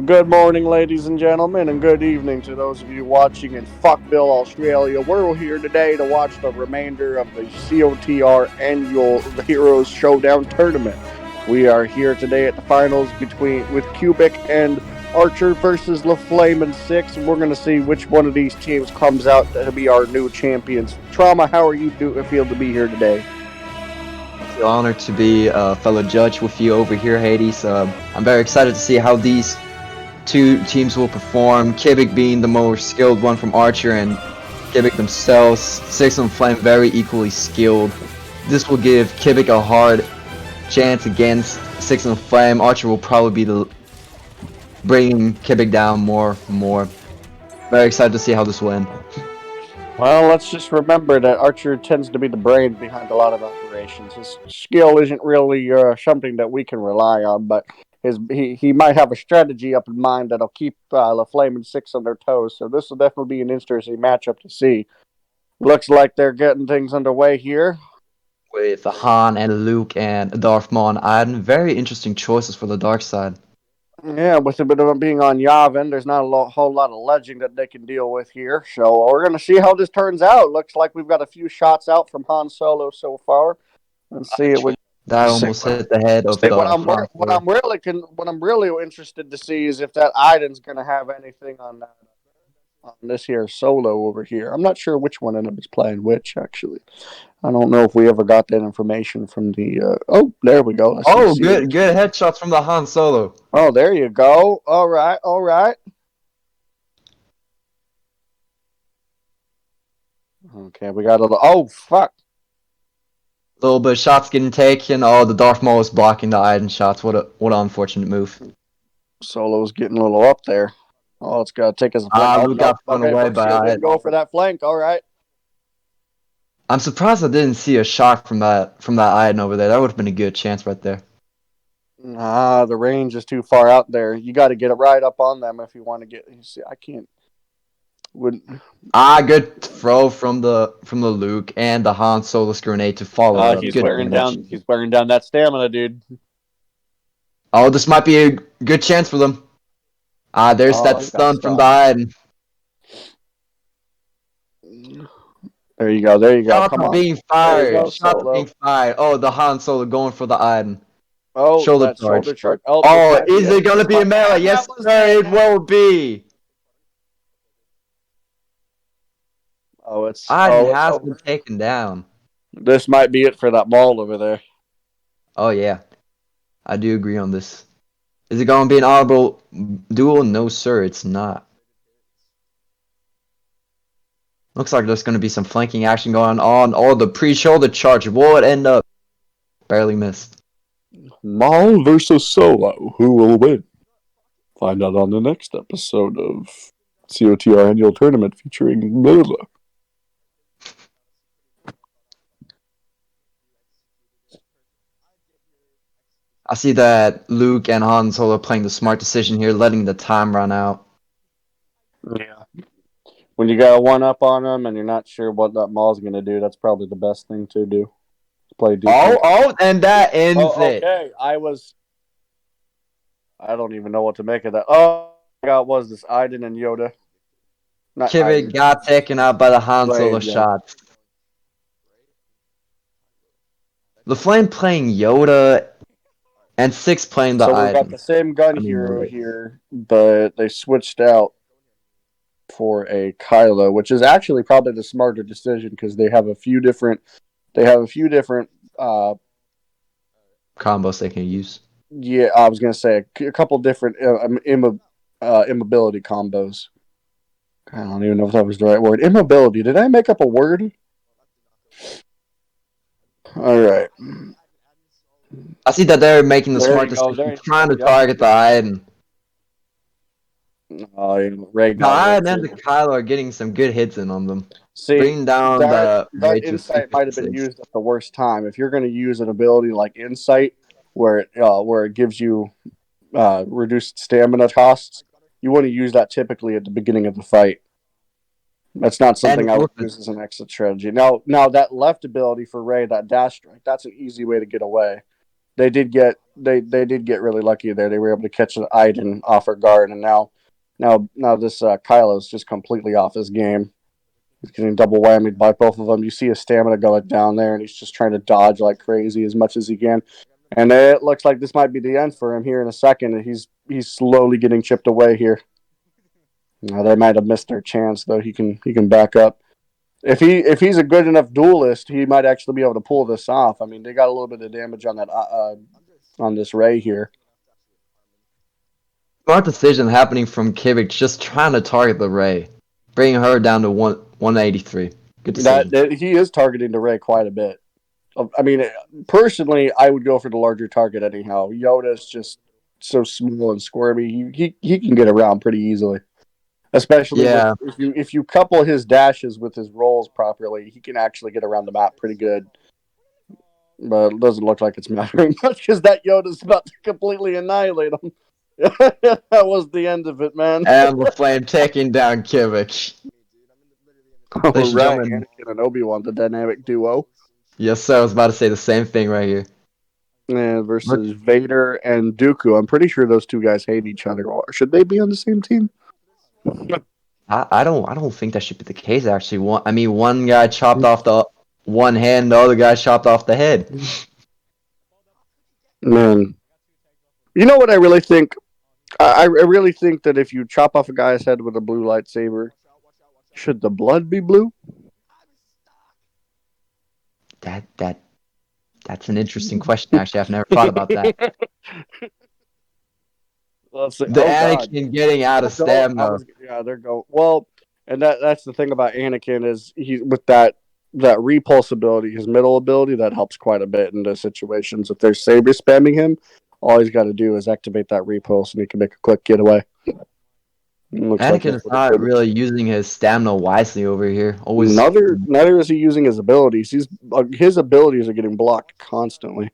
Good morning, ladies and gentlemen, and good evening to those of you watching in Fuckville, Australia. We're here today to watch the remainder of the COTR annual Heroes Showdown tournament. We are here today at the finals with Cubic and Archer versus LaFlame and Six, and we're going to see which one of these teams comes out to be our new champions. Trauma, how are you feel to be here today? It's an honor to be a fellow judge with you over here, Hades. I'm very excited to see how these two teams will perform. Kivik being the more skilled one from Archer, and Kivik themselves, Six and Flame, very equally skilled. This will give Kivik a hard chance against Six and Flame. Archer will probably be bringing Kivik down more and more. Very excited to see how this will end. Well, let's just remember that Archer tends to be the brain behind a lot of operations. His skill isn't really something that we can rely on, but he might have a strategy up in mind that'll keep LaFlame and Six on their toes. So this will definitely be an interesting matchup to see. Looks like they're getting things underway here. With Han and Luke and Darth Maul and Iden, very interesting choices for the dark side. Yeah, with a bit of them being on Yavin, there's not whole lot of ledging that they can deal with here. So we're going to see how this turns out. Looks like we've got a few shots out from Han Solo so far. Let's see it with that almost hit the head of the what I'm really interested to see is if that Iden's going to have anything on this here Solo over here. I'm not sure which one of them is playing which actually. I don't know if we ever got that information from the. Oh, there we go. Good headshots from the Han Solo. Oh, there you go. All right. Okay, we got a little. Oh, fuck. A little bit of shots getting taken. Oh, the Darth Maul is blocking the Iden shots. What an unfortunate move. Solo's getting a little up there. Oh, it's got to take us a flank. Luke got thrown away by Iden. Go for that flank. All right. I'm surprised I didn't see a shot from that Iden over there. That would have been a good chance right there. Nah, the range is too far out there. You got to get it right up on them if you want to get. You see, I can't. Good throw from the Luke and the Han Solo's grenade to follow up. He's wearing down that stamina, dude. Oh, this might be a good chance for them. There's that stun from the Iden. There you go. Shots are being fired. Oh, the Han Solo going for the Iden. Oh, shoulder charge. Is it going to be a melee? Yes, sir, it will be. Iden has been taken down. This might be it for that ball over there. Oh, yeah. I do agree on this. Is it going to be an audible duel? No, sir, it's not. Looks like there's going to be some flanking action going on. Oh, the pre-shoulder charge. Will it end up? Barely missed. Maul versus Solo. Who will win? Find out on the next episode of COTR Annual Tournament featuring Mila. I see that Luke and Han Solo are playing the smart decision here, letting the time run out. Yeah. When you got a one-up on them and you're not sure what that Maul's going to do, that's probably the best thing to do. Play defense. And that ends it. Okay, I don't even know what to make of that. Oh, my God, was this Iden and Yoda? Kivik got taken out by the Han Solo shots. The Flame playing Yoda and Six playing the Iden. So we got the same gun here, but they switched out for a Kylo, which is actually probably the smarter decision because they have a few different combos they can use. Yeah, I was gonna say a couple different immobility combos. I don't even know if that was the right word. Immobility. Did I make up a word? All right. I see that they're making the smart decision, trying to target the Iden. The Iden and the Kylo are getting some good hits in on them. See, bring down that insight might have been used at the worst time. If you're going to use an ability like insight, where it gives you reduced stamina costs, you want to use that typically at the beginning of the fight. That's not something I would use as an exit strategy. Now that left ability for Rey, that dash strike, that's an easy way to get away. they did get really lucky there. They were able to catch an Iden off her guard, and now this Kylo's just completely off his game. He's getting double whammied by both of them. You see his stamina going down there, and he's just trying to dodge like crazy as much as he can. And it looks like this might be the end for him here in a second. And he's slowly getting chipped away here. They might have missed their chance though. He can back up. If he's a good enough duelist, he might actually be able to pull this off. I mean, they got a little bit of damage on that on this Ray here. Smart decision happening from Kivik, just trying to target the Ray, bringing her down to 183. Good decision. That he is targeting the Ray quite a bit. I mean, personally, I would go for the larger target anyhow. Yoda's just so small and squirmy. He can get around pretty easily, especially Yeah, if you couple his dashes with his rolls properly. He can actually get around the map pretty good. But it doesn't look like it's mattering much because that Yoda's about to completely annihilate him. That was the end of it, man. and the flame taking down Kivik. All Ladies and right, gentlemen, Anakin and Obi-Wan, the dynamic duo. yes, sir. I was about to say the same thing right here. And Look, versus Vader and Dooku. I'm pretty sure those two guys hate each other. Should they be on the same team? I don't think that should be the case. Actually, one guy chopped off the one hand, the other guy chopped off the head. Man, you know what I really think? I really think that if you chop off a guy's head with a blue lightsaber, should the blood be blue? That's an interesting question. Actually, I've never thought about that. Let's see. The Oh God. Anakin getting out of stamina. Yeah, they're going. Well, and that's the thing about Anakin is he with that repulse ability, his middle ability, that helps quite a bit in those situations. If they're saber spamming him, all he's got to do is activate that repulse, and he can make a quick getaway. Looks like Anakin that's is what not it is. really using his stamina wisely over here. Always. Neither is he using his abilities. His abilities are getting blocked constantly.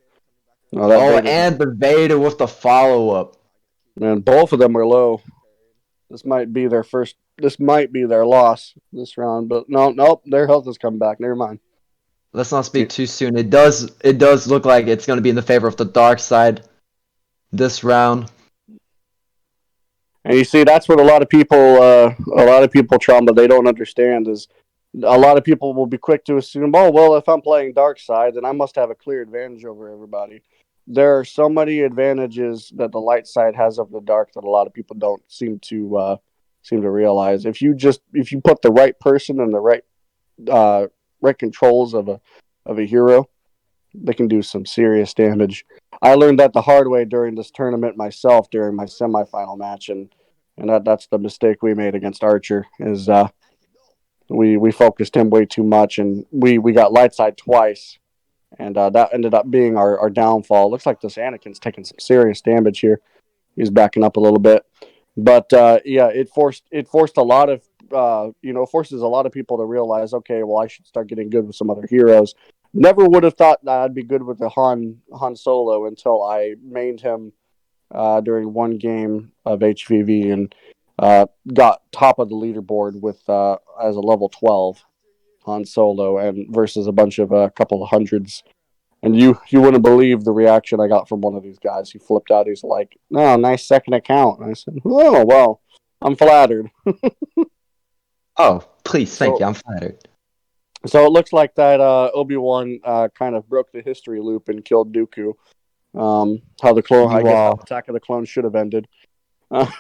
Oh, that Oh, Vader, and the Vader with the follow up. man, both of them are low. This might be their first. This might be their loss this round, but nope, their health has come back. Never mind. Let's not speak too soon. It does look like it's going to be in the favor of the dark side this round. And you see, that's what a lot of people, Trumba, they don't understand is a lot of people will be quick to assume, oh, well, if I'm playing dark side, then I must have a clear advantage over everybody. There are so many advantages that the light side has over the dark that a lot of people don't seem to realize. If you put the right person and the right controls of a hero, they can do some serious damage. I learned that the hard way during this tournament myself during my semifinal match, and that's the mistake we made against Archer is we focused him way too much, and we got light side twice, and that ended up being our downfall. Looks like this Anakin's taking some serious damage here. He's backing up a little bit, but yeah, it forced a lot of forces a lot of people to realize, okay, well, I should start getting good with some other heroes. Never would have thought that I'd be good with the Han Solo until I mained him during one game of HVV and got top of the leaderboard with as a level 12 Han Solo and versus a bunch of a couple of hundreds. And you wouldn't believe the reaction I got from one of these guys. He flipped out. He's like, "No, nice second account." And I said, "Oh well, I'm flattered." Oh, please, thank you. So I'm flattered. so it looks like that Obi-Wan kind of broke the history loop and killed Dooku. I guess how Meanwhile, Attack of the Clones should have ended.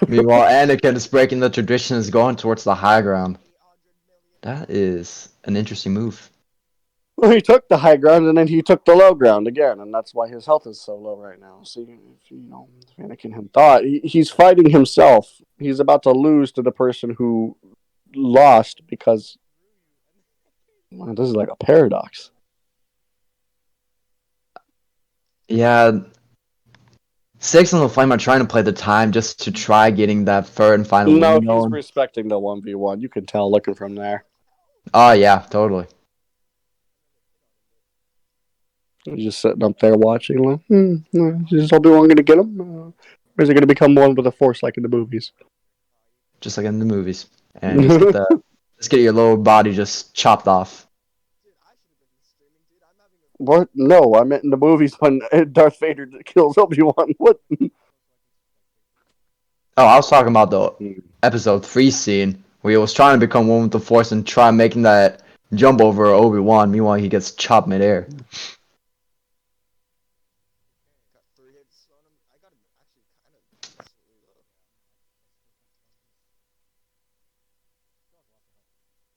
meanwhile, Anakin is breaking the tradition, is going towards the high ground. That is an interesting move. Well, he took the high ground and then he took the low ground again, and that's why his health is so low right now. See, if Anakin had thought he's fighting himself. He's about to lose to the person who lost because man, this is like a paradox. Yeah, Six and the Flame are trying to play the time just to try getting that third and final No, win he's going. respecting the 1v1. You can tell looking from there. Oh, yeah, totally. He's just sitting up there watching, like, is Obi-Wan going to get him? Or is he going to become one with the Force like in the movies? Just like in the movies. And just get your lower body just chopped off. What? No, I meant in the movies when Darth Vader kills Obi-Wan. What? Oh, I was talking about the episode 3 scene where he was trying to become one with the Force and try making that jump over Obi-Wan. Meanwhile, he gets chopped midair.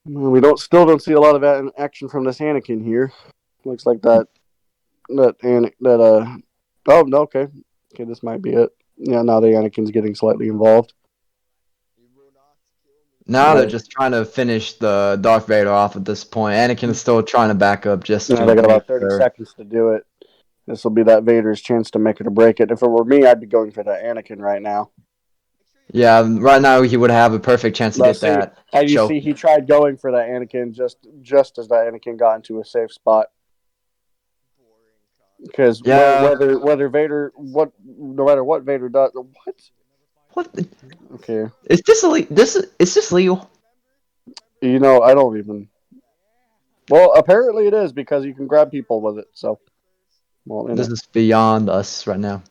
We still don't see a lot of action from this Anakin here. Looks like that. Oh no, okay, this might be it. Yeah, now the Anakin's getting slightly involved. Now they're Right. just trying to finish the Darth Vader off at this point. Anakin is still trying to back up just Yeah, to they got make about 30 sure. seconds to do it. This will be that Vader's chance to make it or break it. If it were me, I'd be going for that Anakin right now. Yeah, right now he would have a perfect chance to Let's get see. that And you choke. see, he tried going for that Anakin just as that Anakin got into a safe spot. Because Yeah. whether Vader no matter what Vader does, what? What? Okay, Is this is this legal? I don't even. Well, apparently it is because you can grab people with it. So, well, in This it. is beyond us right now.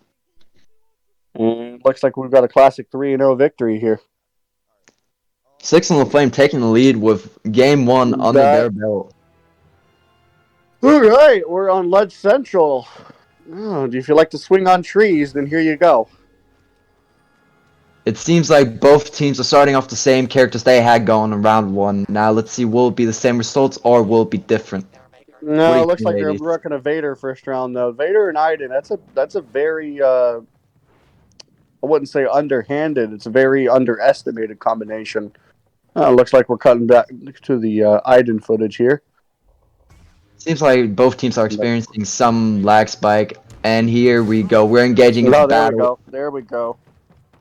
And looks like we've got a classic 3-0 victory here. Six on the Flame taking the lead with game one under That their belt. all right. We're on Ledge Central. Oh, if you like to swing on trees, then here you go. It seems like both teams are starting off the same characters they had going in round one. Now let's see, will it be the same results or will it be different? What do No, you it looks think, like they're ladies? rocking a Vader first round though. Vader and Iden. That's a very I wouldn't say underhanded. It's a very underestimated combination. Looks like we're cutting back to the Iden footage here. Seems like both teams are experiencing some lag spike. And here we go. We're engaging into Oh, there we battle. go. There we go.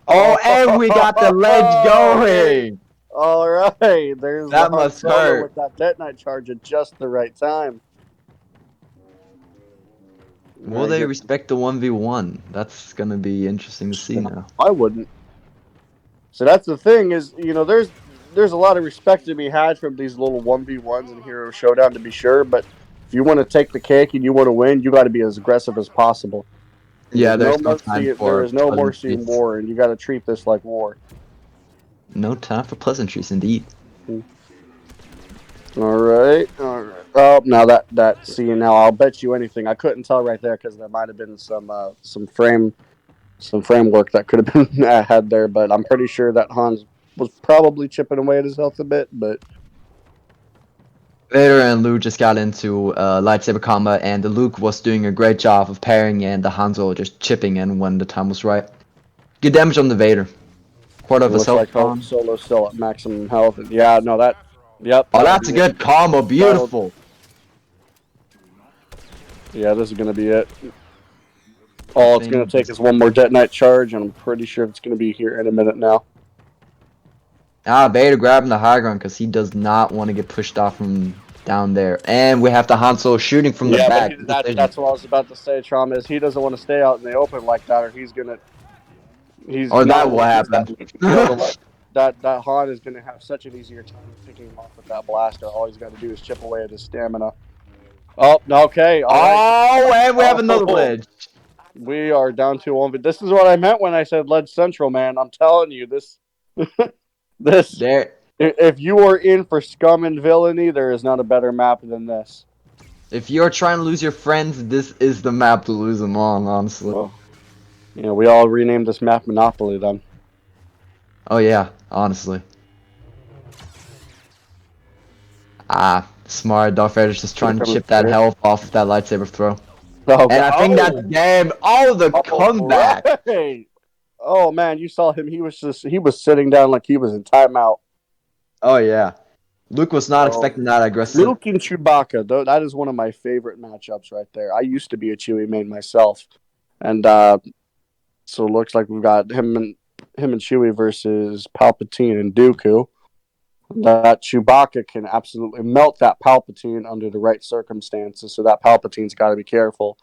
Oh, and we got the ledge Okay. going! All right. There's the That Han must Solo hurt. with that detonite charge at just the right time. All Will right, they good. respect the 1v1? That's gonna be interesting to see now. I wouldn't. So that's the thing is, there's a lot of respect to be had from these little 1v1s in Hero Showdown to be sure, but if you want to take the cake and you want to win, you got to be as aggressive as possible. Yeah, there's no time There for is no mercy in pleasantries. war, and you got to treat this like war. No time for pleasantries, indeed. All right, all right. Oh, now that see now, I'll bet you anything. I couldn't tell right there because there might have been some framework that could have been had there, but I'm pretty sure that Hans was probably chipping away at his health a bit. But Vader and Luke just got into lightsaber combat, and the Luke was doing a great job of parrying, and the Han Solo just chipping in when the time was right. Good damage on the Vader. Quarter it of his looks health like gone. Solo's still at maximum health. And yeah, no, yep, Oh, that'll that's be a it. good combo. That'll, Beautiful. yeah, this is gonna be it. I All it's gonna think take is one more detonite charge, and I'm pretty sure it's gonna be here in a minute now. Vader grabbing the high ground because he does not want to get pushed off from down there. And we have the Han Solo shooting from the Yeah, but back. Decision. that's what I was about to say. Trauma is he doesn't want to stay out in the open like that, or he's Or not that only will is that happen. the other one that Han is gonna have such an easier time picking him off with that blaster. All he's got to do is chip away at his stamina. Oh, okay, all right. Oh, and we have another Oh, ledge. we are down to one. But this is what I meant when I said Ledge Central, man. I'm telling you, this. There. If you are in for scum and villainy, there is not a better map than this. If you're trying to lose your friends, this is the map to lose them on, honestly. Well, we all renamed this map Monopoly then. Oh yeah, honestly. Smart. Darth Vader's just trying to chip that health off of that lightsaber throw. Oh, And I think that's game. Oh, the comeback. Right. Oh man, you saw him. He was sitting down like he was in timeout. Oh yeah. Luke was not expecting that aggressive. Luke and Chewbacca, though, that is one of my favorite matchups right there. I used to be a Chewie main myself, and so it looks like we've got him and Chewie versus Palpatine and Dooku. That Chewbacca can absolutely melt that Palpatine under the right circumstances, so that Palpatine's got to be careful.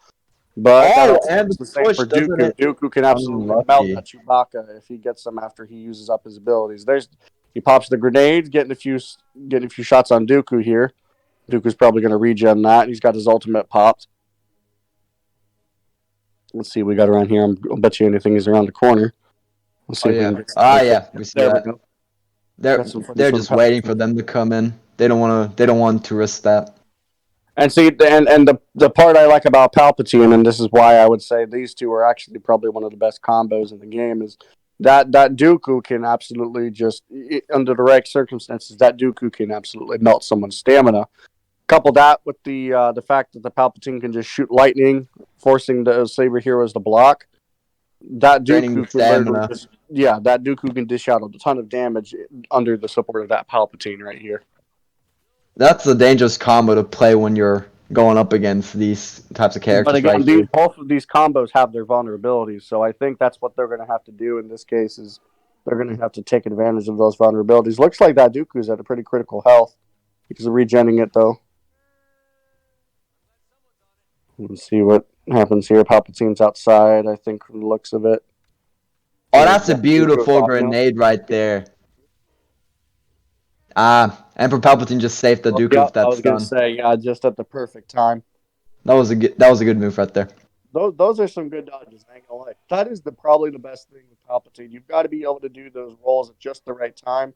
But that also and goes the the same push for doesn't Dooku. it? Dooku can absolutely melt Unlucky. that Chewbacca if he gets them after he uses up his abilities. He pops the grenades, getting a few shots on Dooku here. Dooku's probably going to regen that. He's got his ultimate popped. Let's see what we got around here. I'll bet you anything is around the corner. Let's Oh see if we can yeah. get some Ah good footage. yeah. We see There we that. go. They're Got some footage they're from the just waiting Palpatine. for them to come in. They don't want to. They don't want to risk that. And see, and the part I like about Palpatine, and this is why I would say these two are actually probably one of the best combos in the game, is that Dooku can absolutely just, under the right circumstances, that Dooku can absolutely melt someone's stamina. Couple that with the fact that the Palpatine can just shoot lightning, forcing the saber heroes to block. That Draining the Dooku can literally stamina. just, yeah, that Dooku can dish out a ton of damage under the support of that Palpatine right here. That's a dangerous combo to play when you're going up against these types of But characters right again, here. both of these combos have their vulnerabilities, so I think that's what they're going to have to do in this case. Is they're going to have to take advantage of those vulnerabilities. Looks like that Dooku's at a pretty critical health because of regenning it, though. Let's see what happens here. Palpatine's outside, I think, from the looks of it. Oh, There's that's a that Dooku beautiful talking to him. grenade right there. Emperor Palpatine just saved the Oh, Dooku yeah, with I that was going to stun. say, yeah, just at the perfect time. That was a good move right there. Those are some good dodges. I ain't gonna lie. That is probably the best thing with Palpatine. You've got to be able to do those rolls at just the right time.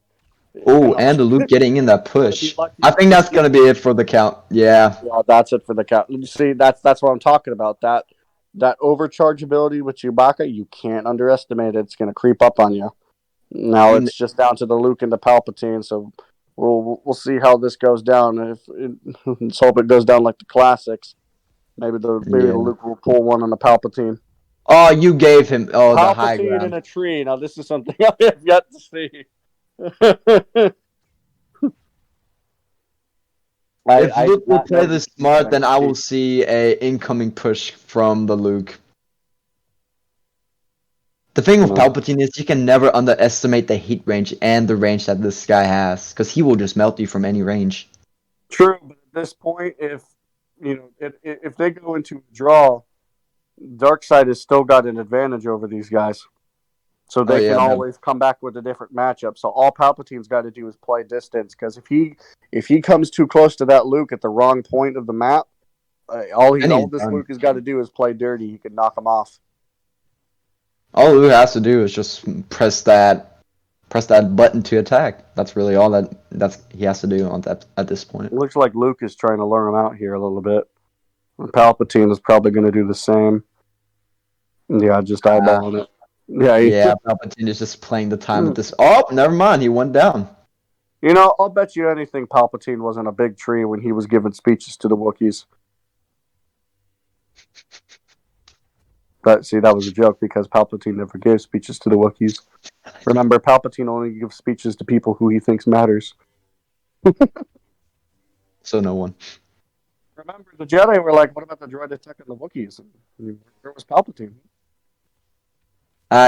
Oh, And and the Luke getting in that got to be push. lucky I with think the that's gonna be it for the count. Yeah. Yeah, that's it for the count. You see, that's what I'm talking about. That overcharge ability with Chewbacca, you can't underestimate it. It's going to creep up on you. Now And it's just down to the Luke and the Palpatine. So we'll see how this goes down. Let's hope it goes down like the classics. Maybe the yeah. Luke will pull one on the Palpatine. Oh, you gave him the high Palpatine in ground. a tree. Now this is something I have yet to see. If Luke will That play never this gets smart, better. then I will see a incoming push from the Luke. The thing with No. Palpatine is you can never underestimate the heat range and the range that this guy has, because he will just melt you from any range. True, but at this point, if they go into a draw, Darkseid has still got an advantage over these guys, so Oh they can yeah, but always come back with a different matchup. So all Palpatine's got to do is play distance, because if he comes too close to that Luke at the wrong point of the map, then he's all this done. Luke has got to do is play dirty. He can knock him off. All Luke has to do is just press that button to attack. That's really all that's he has to do on that at this point. It looks like Luke is trying to lure him out here a little bit. Palpatine is probably going to do the same. Yeah, just Uh, eyeballing it. Yeah, yeah, Palpatine is just playing the time at this. Oh, never mind, he went down. I'll bet you anything Palpatine wasn't a big tree when he was giving speeches to the Wookiees. But see, that was a joke because Palpatine never gave speeches to the Wookiees. Remember, Palpatine only gives speeches to people who he thinks matters. So no one. Remember, the Jedi were like, "What about the droid attacking the Wookiees?" And where was Palpatine?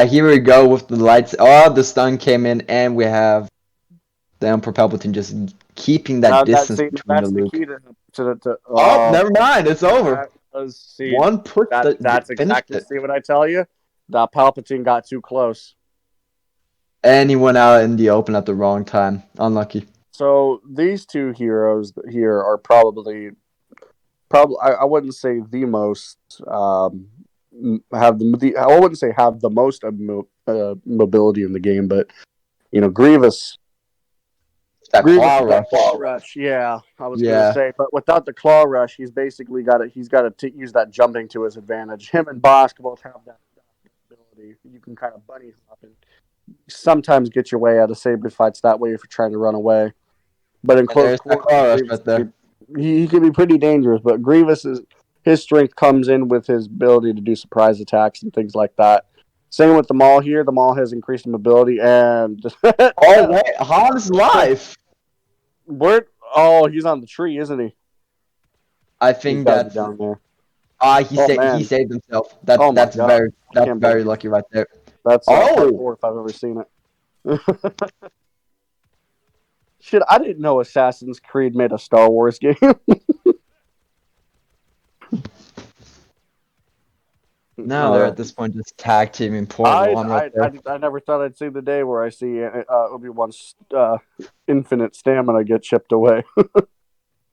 Here we go with the lights. Oh, the stun came in, and we have the Emperor Palpatine just keeping that Now distance between the that's the Luke. key to Oh, never mind, it's over. that was see One push that that's finished exactly it. see what I tell you. That Palpatine got too close. And he went out in the open at the wrong time. Unlucky. So these two heroes here are probably I wouldn't say the most I wouldn't say have the most mobility in the game, but Grievous. That Grievous claw with that rush. claw rush, yeah, I was gonna Yeah. say, but without the claw rush, he's got to use that jumping to his advantage. Him and Bosk both have that ability. You can kind of bunny hop and sometimes get your way out of saber fights that way if you're trying to run away. But in And close there's that quarters, claw rush Grievous right there. he can be pretty dangerous. But his strength comes in with his ability to do surprise attacks and things like that. Same with the Maul here. The Maul has increased in mobility and Oh, wait. Han's life. where? Oh, he's on the tree, isn't he? I He's think got to be that's down there. Oh he man. saved himself. Oh my god. I That's can't very believe lucky right there. that's Oh, hardcore if I've ever seen it. Shit, I didn't know Assassin's Creed made a Star Wars game. now they're No, at this point just tag teaming point I, one right I, there. I never thought I'd see the day where I see Obi-Wan's infinite stamina get chipped away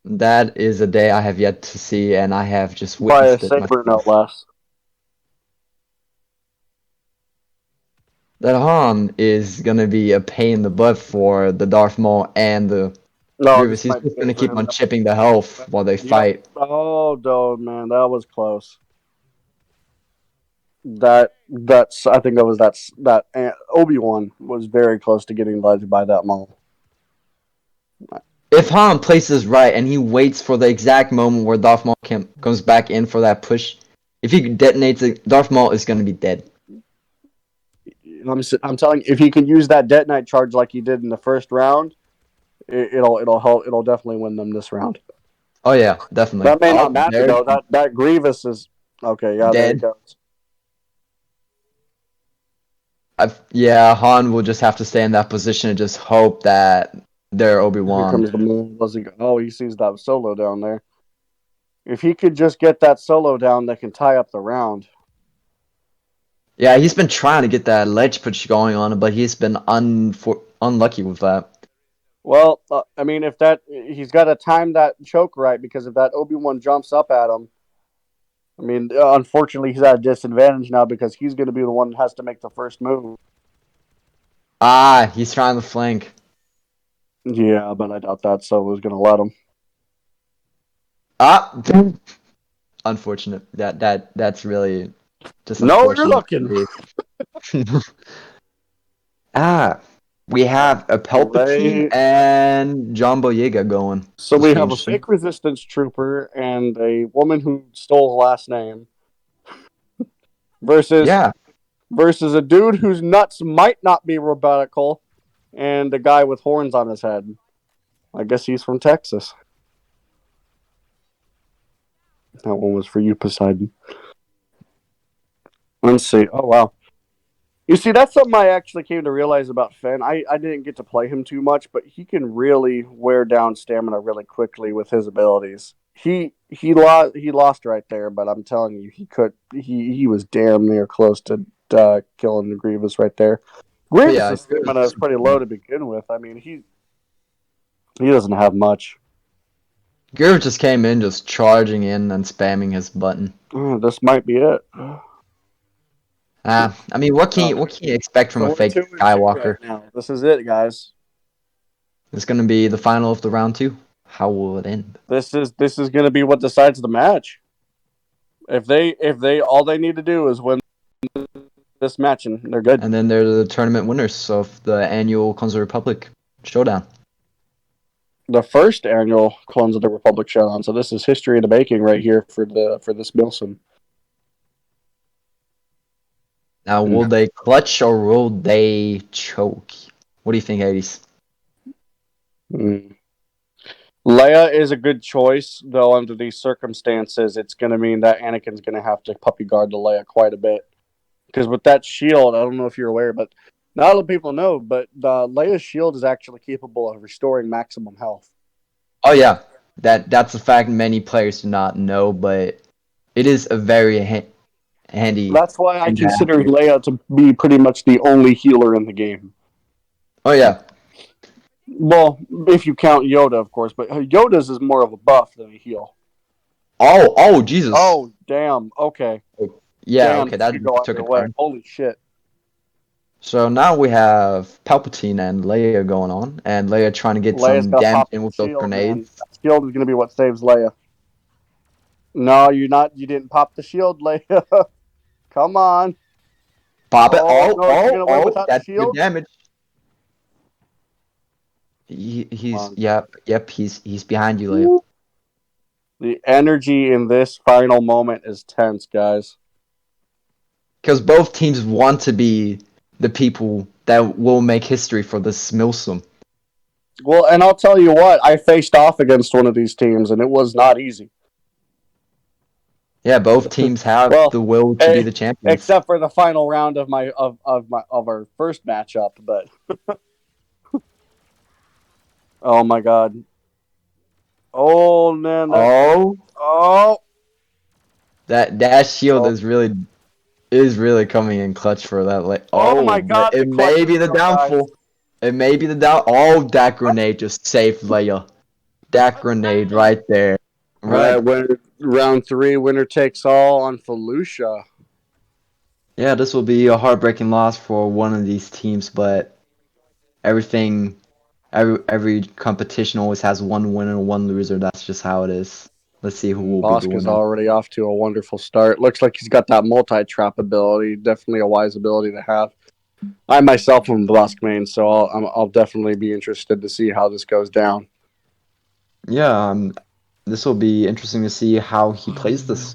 That is a day I have yet to see, and I have just by a witnessed it saber, no myself. less. that Han is gonna be a pain in the butt for the Darth Maul and the No, Grievous. this He's might be just it gonna for keep him. on chipping the health while they Yep. fight. Oh, dude, man, that was close. That's I think it was that Obi-Wan was very close to getting ledged by that Maul. If Han places right and he waits for the exact moment where Darth Maul comes back in for that push, if he detonates it, Darth Maul is gonna be dead. I'm telling you, if he can use that detonite charge like he did in the first round, it'll help. It'll definitely win them this round. Oh yeah, definitely. That may Oh, not matter there, though. That Grievous is okay. Yeah, there he dead. goes. Yeah, Han will just have to stay in that position and just hope that they're Here Obi-Wan. comes the moon. Was he? Oh, he sees that solo down there. If he could just get that solo down, that can tie up the round. Yeah, he's been trying to get that ledge push going on him, but he's been unlucky with that. Well, I mean, if that he's got to time that choke right because if that Obi-Wan jumps up at him, I mean, unfortunately, he's at a disadvantage now because he's going to be the one that has to make the first move. Ah, he's trying to flank. Yeah, but I doubt that Solo's going to let him. Ah, unfortunate. That's really just No, you're unfortunate. looking. Ah, we have a Palpatine They and John Boyega going. so This we should be have a interesting. fake resistance trooper and a woman who stole the last name versus Yeah, versus a dude whose nuts might not be robotical and a guy with horns on his head. I guess he's from Texas. That one was for you, Poseidon. Let's see. Oh wow. You see, that's something I actually came to realize about Finn. I didn't get to play him too much, but he can really wear down stamina really quickly with his abilities. He lost right there, but I'm telling you, he was damn near close to killing the Grievous right there. oh yeah, Grievous' stamina is pretty low to begin with. I mean, he doesn't have much. Grievous just came in, just charging in and spamming his button. This might be it. I mean, what can you expect from So a we're fake 2-2 right Skywalker? now. This is it, guys. It's gonna be the final of the round two. How will it end? This is going to be what decides the match. If they all they need to do is win this match and they're good. And then they're the tournament winners of the annual Clones of the Republic Showdown. The first annual Clones of the Republic Showdown. So this is history in the making right here for this Milson. Now, will they clutch or will they choke? What do you think, Hades? Mm. Leia is a good choice, though. Under these circumstances, it's going to mean that Anakin's going to have to puppy guard the Leia quite a bit. Because with that shield, I don't know if you're aware, but not a lot of people know, but Leia's shield is actually capable of restoring maximum health. Oh yeah, that's a fact many players do not know, but it is a very handy That's why I thing to have. consider Leia to be pretty much the only healer in the game. Oh yeah. Well, if you count Yoda, of course, but Yoda's is more of a buff than a heal. Oh Jesus. Oh, damn. Okay. Yeah, Damn, okay, this that could go took either a way. turn. Holy shit. So now we have Palpatine and Leia going on, and Leia trying to get Leia's some got to damage pop in the with those shield, man. grenades. That shield is going to be what saves Leia. No, you're not. You didn't pop the shield, Leia. Come on. Pop it. Oh, no, is she going to win without the That's good shield? damage. He's behind you, Leia. The energy in this final moment is tense, guys. Because both teams want to be the people that will make history for this Milsom. Well, and I'll tell you what, I faced off against one of these teams, and it was not easy. Yeah, both teams have Well, the will to be the champions. except for the final round of our first matchup, but oh my god. Oh man, Oh, that shield is really coming in clutch for that. oh my god, the It clutch may be the shield, guys. downfall. It may be the down. Oh, that grenade just saved Leia. That grenade right there. All right, Right. round 3, winner takes all on Felucia. Yeah, this will be a heartbreaking loss for one of these teams, but everything, every competition always has one winner and one loser. That's just how it is. Let's see who will be the Bosk is winner. already off to a wonderful start. Looks like he's got that multi-trap ability. Definitely a wise ability to have. I myself am Bosk main, so I'll definitely be interested to see how this goes down. Yeah, this will be interesting to see how he plays this.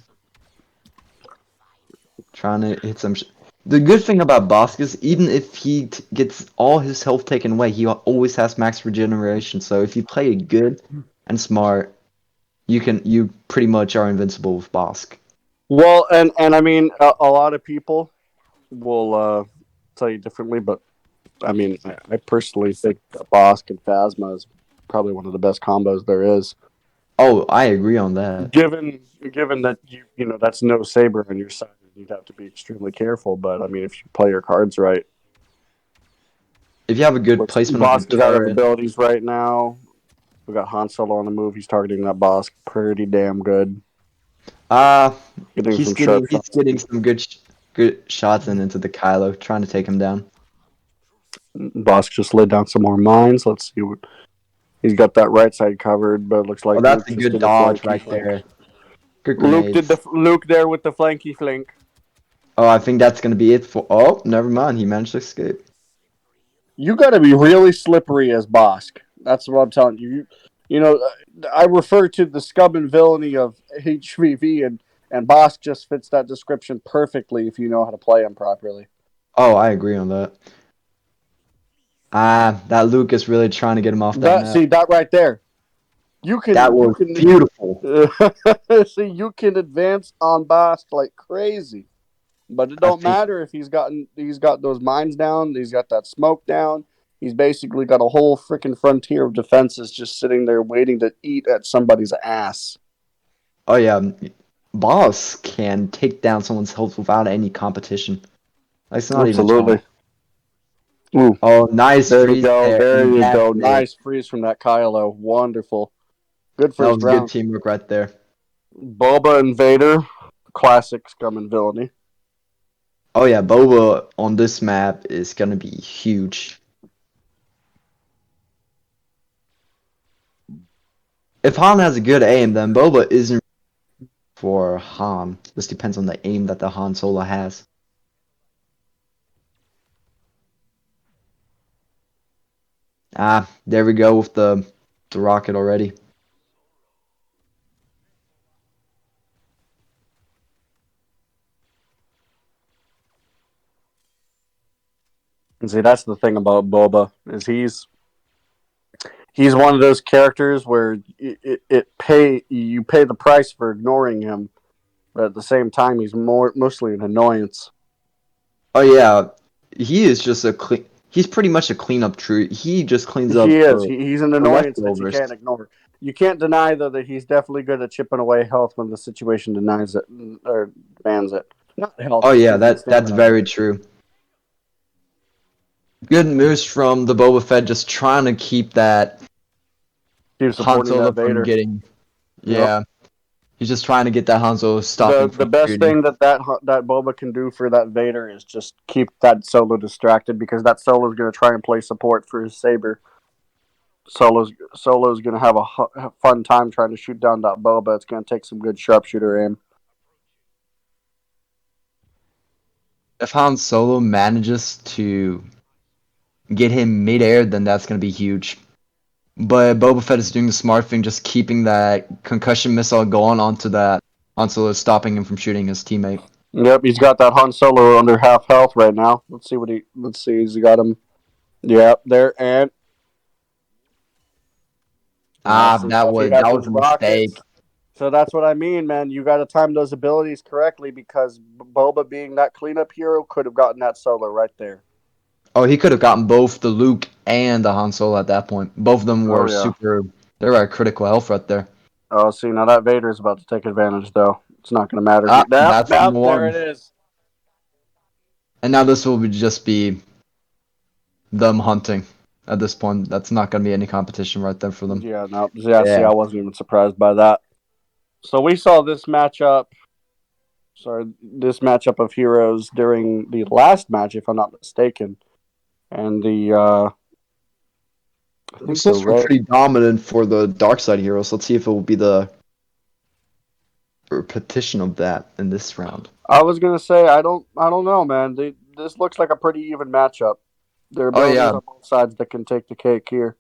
Trying to hit some. The good thing about Bosk is even if he gets all his health taken away, he always has max regeneration. So if you play it good and smart, you pretty much are invincible with Bosk. Well, and I mean, a lot of people will tell you differently, but I mean, I personally think that Bosk and Phasma is probably one of the best combos there is. Oh, I agree on that. Given that you know that's no Saber on your side, you'd have to be extremely careful. But I mean, if you play your cards right, If you have a good which placement of your Bosk is out of turret, abilities right now. We got Han Solo on the move. He's targeting that Bosk pretty damn good. uh, Getting he's some sharp shots. getting some good shots in into the Kylo, trying to take him down. Bosk just laid down some more mines. Let's see what he's got that right side covered, but it looks Oh, like that's Luke a just good did a dodge flanky right flank. there. Good grenades. Luke there with the flanky flank. Oh, I think that's gonna be it for. Oh, never mind. He managed to escape. You got to be really slippery as Bosk. That's what I'm telling you. You know, I refer to the scum and villainy of HVV, and Bosk just fits that description perfectly if you know how to play him properly. Oh, I agree on that. Ah, that Luke is really trying to get him off that That map. see that right there. That You was can beautiful. see you can advance on Bosk like crazy. But it I don't think. matter if he's got those mines down, he's got that smoke down. He's basically got a whole freaking frontier of defenses just sitting there waiting to eat at somebody's ass. Oh yeah, Boss can take down someone's health without any competition. Like, it's not even a challenge. Absolutely. Ooh, Oh, nice there you freeze go. there, There and you that's go. it. Nice freeze from that Kylo. Wonderful. Good That first was good round. teamwork right there. Boba and Vader. Classic scum and villainy. Oh yeah, Boba on this map is gonna be huge. If Han has a good aim, then Boba isn't for Han. This depends on the aim that the Han Solo has. Ah, there we go with the rocket already. And see, that's the thing about Boba is he's one of those characters where you pay the price for ignoring him, but at the same time, he's mostly an annoyance. Oh yeah, he is just a clean. He's pretty much a cleanup tree. He just cleans He up is. He's an the annoyance that you leftovers. can't ignore. You can't deny though that he's definitely good at chipping away health when the situation denies it or demands it. Not health, Oh yeah, excuse me, that's stamina. very true. Good moves from the Boba Fett, just trying to keep that Keep Han supporting Solo that from Vader. getting. Yep. Yeah, he's just trying to get that Han Solo stopping The from best shooting. thing that Boba can do for that Vader is just keep that Solo distracted because that Solo is going to try and play support for his saber. Solo's going to have a fun time trying to shoot down that Boba. It's going to take some good sharpshooter aim. If Han Solo manages to get him midair, then that's gonna be huge. But Boba Fett is doing the smart thing, just keeping that concussion missile going onto that Han Solo, stopping him from shooting his teammate. Yep, he's got that Han Solo under half health right now. Let's see, he's got him. Yep, there and Ah, see, so if he had that those was a mistake. rockets. So that's what I mean, man. You got to time those abilities correctly because Boba, being that cleanup hero, could have gotten that Solo right there. Oh, he could have gotten both the Luke and the Han Solo at that point. Both of them Oh were yeah. super. They were at critical health right there. Oh, see, now that Vader's about to take advantage, though. It's not going to matter. Ah, Yep, that's yep, number there one. it is. And now this will just be them hunting. At this point, that's not going to be any competition right there for them. Yeah, no, yeah. See, Yeah. I wasn't even surprised by that. So we saw this matchup sorry, this matchup of heroes during the last match, if I'm not mistaken, and I think Looks the like we're red. pretty dominant for the dark side heroes. Let's see if it will be the repetition of that in this round. I was gonna say I don't know, man. This looks like a pretty even matchup. Their Oh abilities yeah, on both sides that can take the cake here.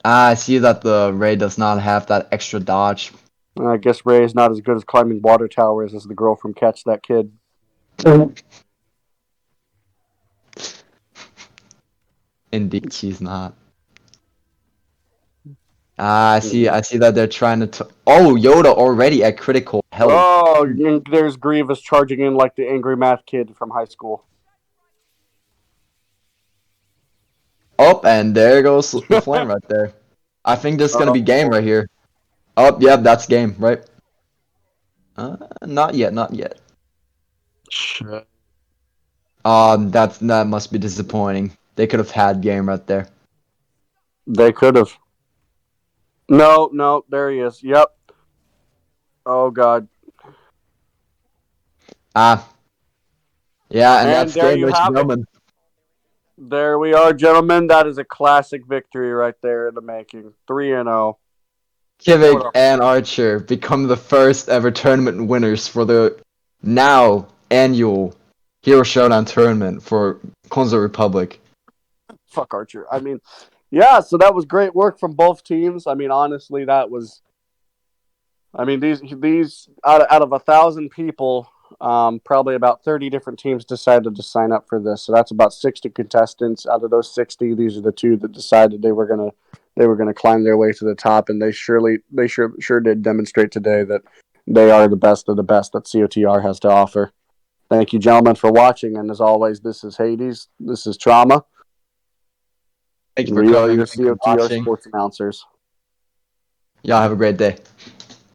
I see that the Ray does not have that extra dodge. I guess Ray is not as good as climbing water towers as the girl from Catch That Kid. Indeed, she's not. I see that they're trying to. Oh, Yoda already at critical health. Oh, and there's Grievous charging in like the angry math kid from high school. Oh, and there goes the flame right there. I think this is gonna be game Oh, right here. Oh, yeah, that's game, right? Not yet, not yet. shit. That must be disappointing. They could have had game right there. They could have. No, no, there he is. Yep. Oh god. Ah, yeah, and And that's there game, you ladies and have it. gentlemen. There we are, gentlemen. That is a classic victory right there in the making. 3-0. What Kivik a and Archer become the first ever tournament winners for the now annual Hero Showdown tournament for Console Republic. fuck Archer. I mean, yeah, so that was great work from both teams. I mean, honestly, that was. I mean, these out of 1,000 people, probably about 30 different teams decided to sign up for this. So that's about 60 contestants. Out of those 60, these are the two that decided they were gonna climb their way to the top, and they sure did demonstrate today that they are the best of the best that COTR has to offer. Thank you, gentlemen, for watching, and as always, this is Hades. This is Trauma. Thank you for We are coming. your Thank you for COTR watching. sports announcers. Y'all have a great day.